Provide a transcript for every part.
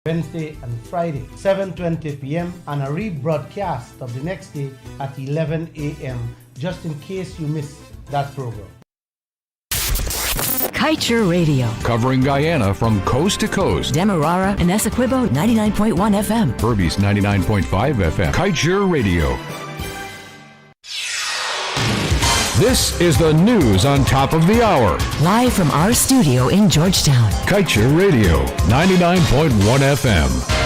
Wednesday and Friday, 7:20 p.m. and a rebroadcast of the next day at 11 a.m. just in case you missed that program. Kaicher Radio. Covering Guyana from coast to coast. Demerara and Essequibo 99.1 FM. Berbice 99.5 FM. Kaicher Radio. This is the news on top of the hour. Live from our studio in Georgetown. Kaicher Radio 99.1 FM.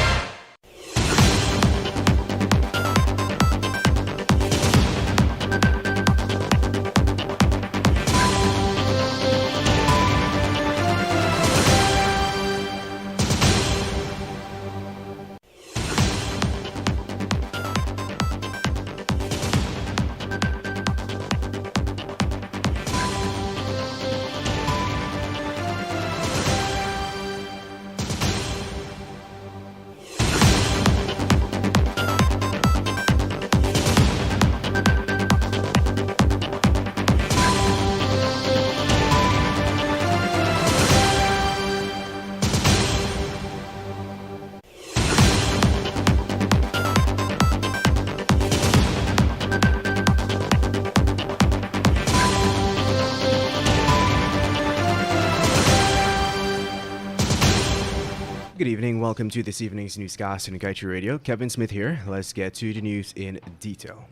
Good evening. Welcome to this evening's Newscast on Kaicher Radio. Kevin Smith here. Let's get to the news in detail.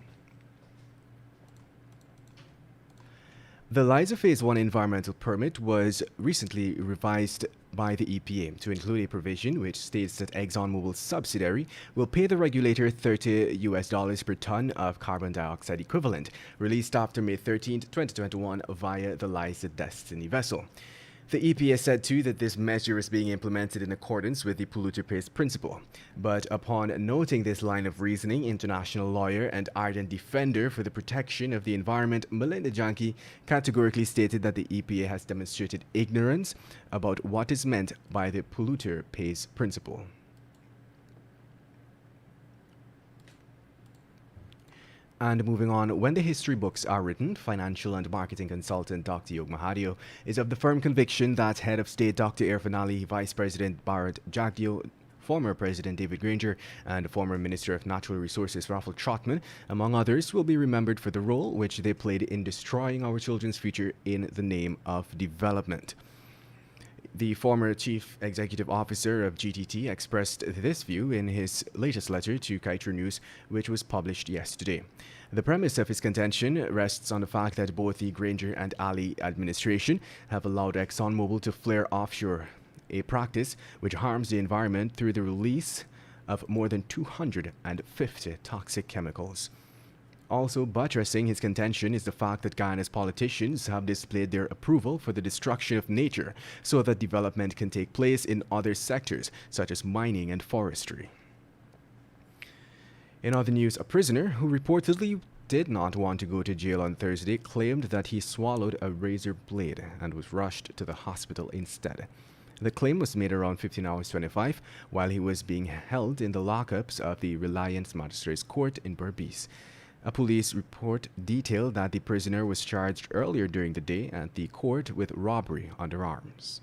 The Liza Phase 1 environmental permit was recently revised by the EPA to include a provision which states that ExxonMobil's subsidiary will pay the regulator $30 per ton of carbon dioxide equivalent, released after May 13, 2021 via the Liza Destiny vessel. The EPA said too that this measure is being implemented in accordance with the polluter pays principle. But upon noting this line of reasoning, international lawyer and ardent defender for the protection of the environment, Melinda Janke, categorically stated that the EPA has demonstrated ignorance about what is meant by the polluter pays principle. And moving on, when the history books are written, financial and marketing consultant Dr. Yog Mahadio is of the firm conviction that Head of State Dr. Irfan Ali, Vice President Bharat Jagdeo, former President David Granger, and former Minister of Natural Resources Raffle Trotman, among others, will be remembered for the role which they played in destroying our children's future in the name of development. The former Chief Executive Officer of GTT expressed this view in his latest letter to Kaicher News, which was published yesterday. The premise of his contention rests on the fact that both the Granger and Ali administration have allowed ExxonMobil to flare offshore, a practice which harms the environment through the release of more than 250 toxic chemicals. Also buttressing his contention is the fact that Guyana's politicians have displayed their approval for the destruction of nature so that development can take place in other sectors such as mining and forestry. In other news, a prisoner who reportedly did not want to go to jail on Thursday claimed that he swallowed a razor blade and was rushed to the hospital instead. The claim was made around 15 hours 25 while he was being held in the lockups of the Reliance Magistrates Court in Berbice. A police report detailed that the prisoner was charged earlier during the day at the court with robbery under arms.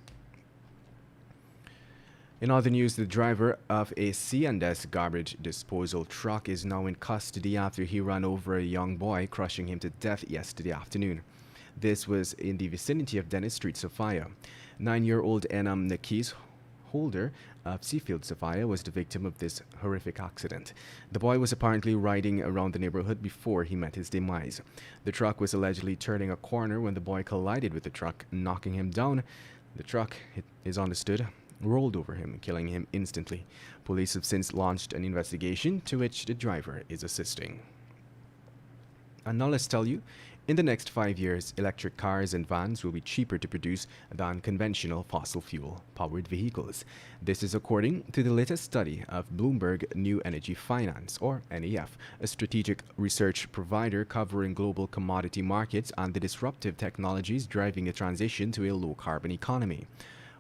In other news, the driver of a C&S garbage disposal truck is now in custody after he ran over a young boy, crushing him to death yesterday afternoon. This was in the vicinity of Dennis Street, Sophia. 9-year-old Enam Nakis Holder of Seafield, Sophia, was the victim of this horrific accident. The boy was apparently riding around the neighborhood before he met his demise. The truck was allegedly turning a corner when the boy collided with the truck, knocking him down. The truck, it is understood, rolled over him, killing him instantly. Police have since launched an investigation to which the driver is assisting. And now let's tell you, in the next 5 years, electric cars and vans will be cheaper to produce than conventional fossil fuel-powered vehicles. This is according to the latest study of Bloomberg New Energy Finance, or NEF, a strategic research provider covering global commodity markets and the disruptive technologies driving a transition to a low-carbon economy.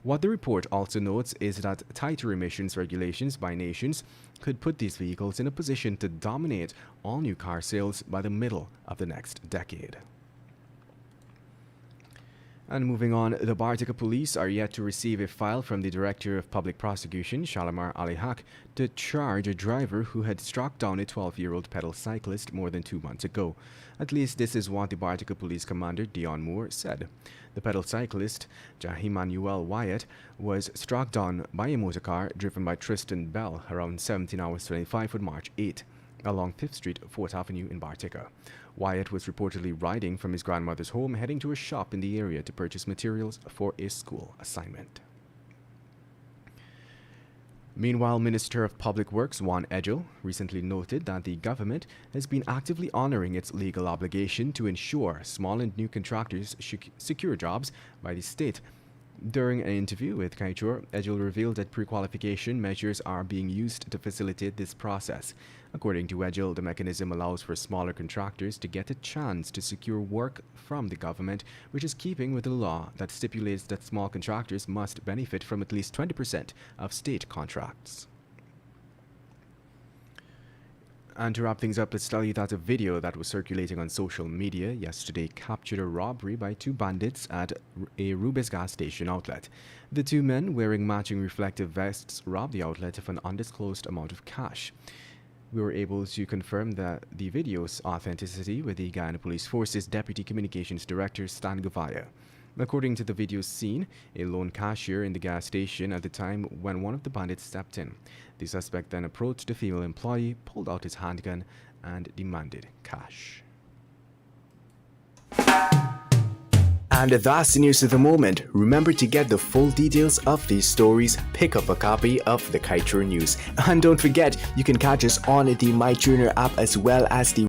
What the report also notes is that tighter emissions regulations by nations could put these vehicles in a position to dominate all new car sales by the middle of the next decade. And moving on, the Bartica police are yet to receive a file from the Director of Public Prosecution, Shalimar Ali Haq, to charge a driver who had struck down a 12-year-old pedal cyclist more than 2 months ago. At least this is what the Bartica Police Commander, Dion Moore, said. The pedal cyclist, Jahimanuel Wyatt, was struck down by a motorcar driven by Tristan Bell around 17 hours 25 on March 8 along 5th Street, 4th Avenue in Bartica. Wyatt was reportedly riding from his grandmother's home, heading to a shop in the area to purchase materials for a school assignment. Meanwhile, Minister of Public Works Juan Edgel recently noted that the government has been actively honoring its legal obligation to ensure small and new contractors secure jobs by the state. During an interview with Kaichur, Edgel revealed that pre-qualification measures are being used to facilitate this process. According to Edgel, the mechanism allows for smaller contractors to get a chance to secure work from the government, which is keeping with the law that stipulates that small contractors must benefit from at least 20% of state contracts. And to wrap things up, let's tell you that a video that was circulating on social media yesterday captured a robbery by two bandits at a Rubis gas station outlet. The two men, wearing matching reflective vests, robbed the outlet of an undisclosed amount of cash. We were able to confirm that the video's authenticity with the Guyana Police Force's Deputy Communications Director Stan Gavaya. According to the video seen, a lone cashier in the gas station at the time when one of the bandits stepped in. The suspect then approached the female employee, pulled out his handgun, and demanded cash. And that's the news of the moment. Remember to get the full details of these stories, pick up a copy of the Kaichur News. And don't forget, you can catch us on the MyTuner app as well as the